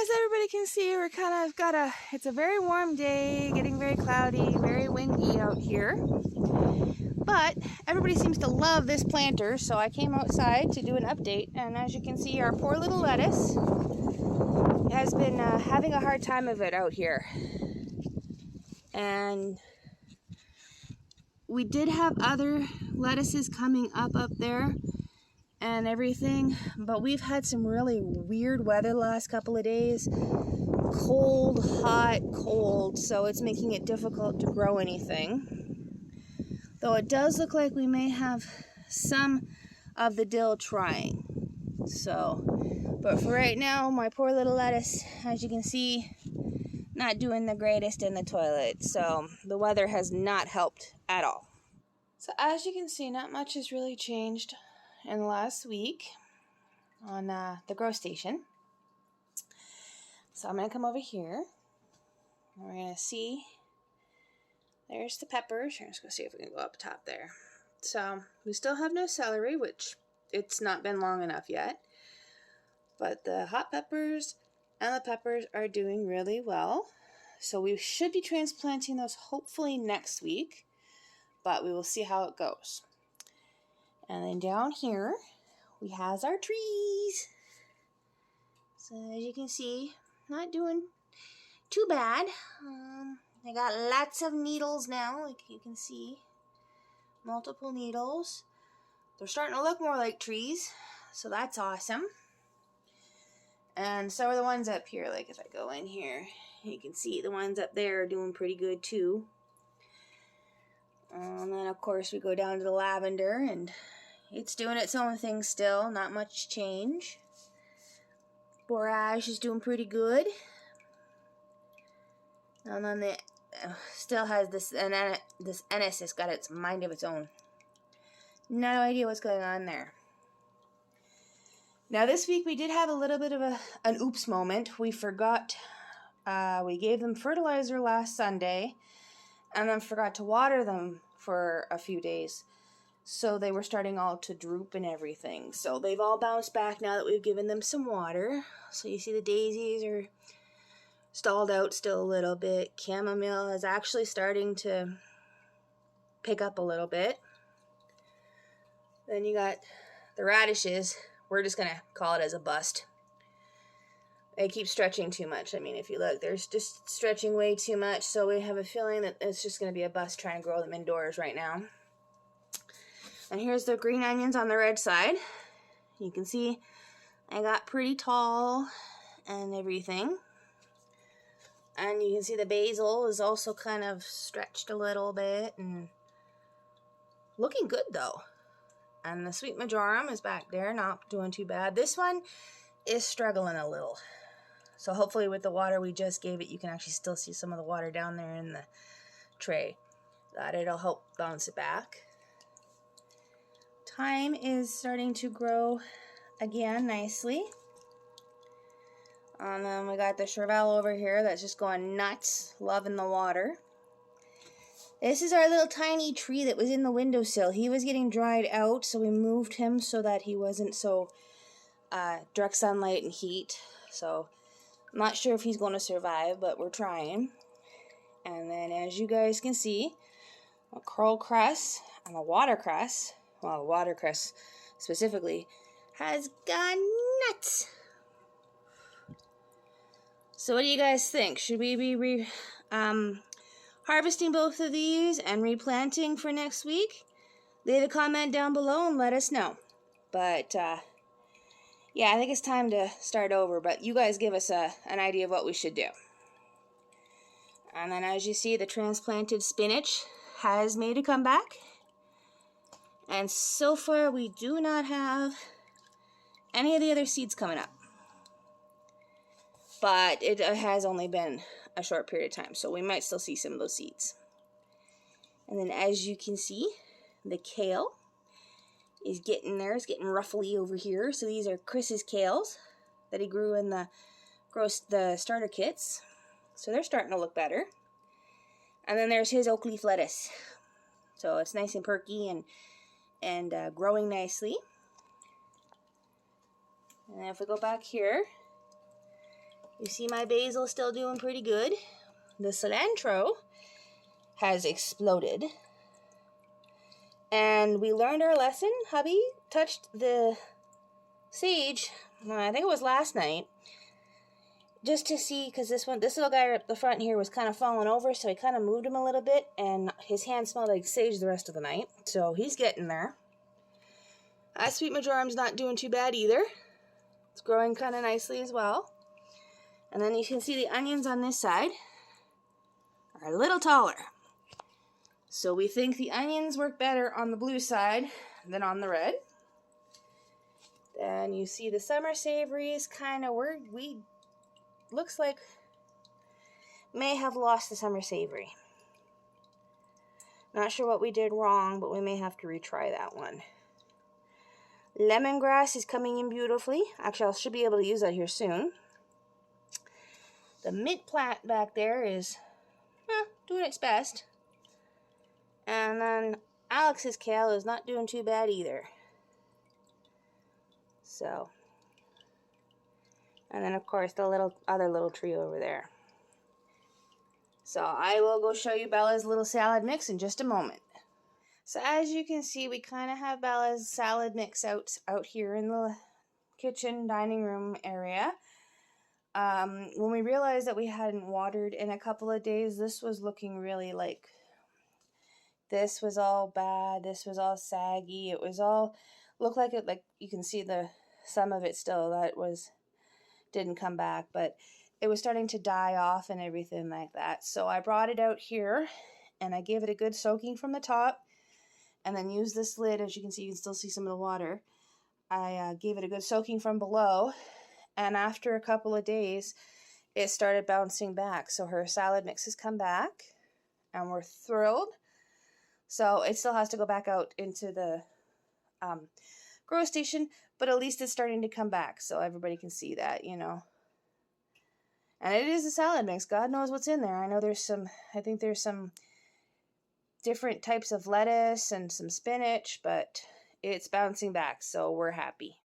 as everybody can see, we're kind of it's a very warm day, getting very cloudy, very windy out here. But everybody seems to love this planter, so I came outside to do an update. And as you can see, our poor little lettuce has been having a hard time of it out here. And we did have other lettuces coming up there and everything, but we've had some really weird weather the last couple of days. Cold, hot, cold, so it's making it difficult to grow anything. Though it does look like we may have some of the dill trying. So, but for right now, my poor little lettuce, as you can see, not doing the greatest in the toilet. So the weather has not helped at all. So as you can see, not much has really changed in the last week on the grow station. So I'm going to come over here. We're going to see. There's the peppers. Let's go see if we can go up top there. So we still have no celery, which it's not been long enough yet. But the hot peppers and the peppers are doing really well. So we should be transplanting those hopefully next week. But we will see how it goes. And then down here, we has our trees. So as you can see, not doing too bad. They got lots of needles now, like you can see. Multiple needles. They're starting to look more like trees, so that's awesome. And so are the ones up here. Like if I go in here, you can see the ones up there are doing pretty good too. And then of course we go down to the lavender, and it's doing its own thing still, not much change. Borage is doing pretty good. And then it still has this anise has got its mind of its own. No idea what's going on there. Now this week we did have a little bit of an oops moment. We forgot, we gave them fertilizer last Sunday and then forgot to water them for a few days. So they were starting all to droop and everything. So they've all bounced back now that we've given them some water. So you see the daisies are stalled out still a little bit. Chamomile is actually starting to pick up a little bit. Then you got the radishes. We're just going to call it as a bust. They keep stretching too much. I mean, if you look, they're just stretching way too much. So we have a feeling that it's just going to be a bust trying to grow them indoors right now. And here's the green onions on the red side. You can see I got pretty tall and everything. And you can see the basil is also kind of stretched a little bit and looking good though. And the sweet marjoram is back there, not doing too bad. This one is struggling a little. So hopefully with the water we just gave it, you can actually still see some of the water down there in the tray. That it'll help bounce it back. Thyme is starting to grow again nicely. And then we got the chervil over here that's just going nuts, loving the water. This is our little tiny tree that was in the windowsill. He was getting dried out, so we moved him so that he wasn't so direct sunlight and heat. So I'm not sure if he's going to survive, but we're trying. And then as you guys can see, a curl cress and a watercress, well, the watercress specifically, has gone nuts. So what do you guys think? Should we be harvesting both of these and replanting for next week? Leave a comment down below and let us know. But yeah, I think it's time to start over. But you guys give us an idea of what we should do. And then as you see, the transplanted spinach has made a comeback. And so far, we do not have any of the other seeds coming up. But it has only been a short period of time, so we might still see some of those seeds. And then as you can see, the kale is getting there. It's getting ruffly over here. So these are Chris's kales that he grew in the starter kits. So they're starting to look better. And then there's his oak leaf lettuce. So it's nice and perky and growing nicely. And then if we go back here, You see my basil still doing pretty good. The cilantro has exploded. And we learned our lesson. Hubby touched the sage, I think it was last night, just to see, because this little guy up the front here was kind of falling over, so he kind of moved him a little bit, and his hand smelled like sage the rest of the night, so he's getting there. Sweet marjoram's not doing too bad either. It's growing kind of nicely as well. And then you can see the onions on this side are a little taller. So we think the onions work better on the blue side than on the red. Then you see the summer savories kind of looks like may have lost the summer savory. Not sure what we did wrong, but we may have to retry that one. Lemongrass is coming in beautifully. Actually, I should be able to use that here soon. The mint plant back there is doing its best. And then Alex's kale is not doing too bad either. So, and then of course the other little tree over there. So I will go show you Bella's little salad mix in just a moment. So as you can see, we kind of have Bella's salad mix out here in the kitchen dining room area. When we realized that we hadn't watered in a couple of days, this was looking really like, this was all bad, this was all saggy, it was all, looked like it, like you can see some of it still that didn't come back, but it was starting to die off and everything like that. So I brought it out here and I gave it a good soaking from the top, and then used this lid. As you can see, you can still see some of the water. I gave it a good soaking from below, and after a couple of days it started bouncing back. So her salad mix has come back and we're thrilled. So it still has to go back out into the grow station, but at least it's starting to come back, so everybody can see that, you know. And it is a salad mix. God knows what's in there. I know I think there's some different types of lettuce and some spinach, but it's bouncing back, so we're happy.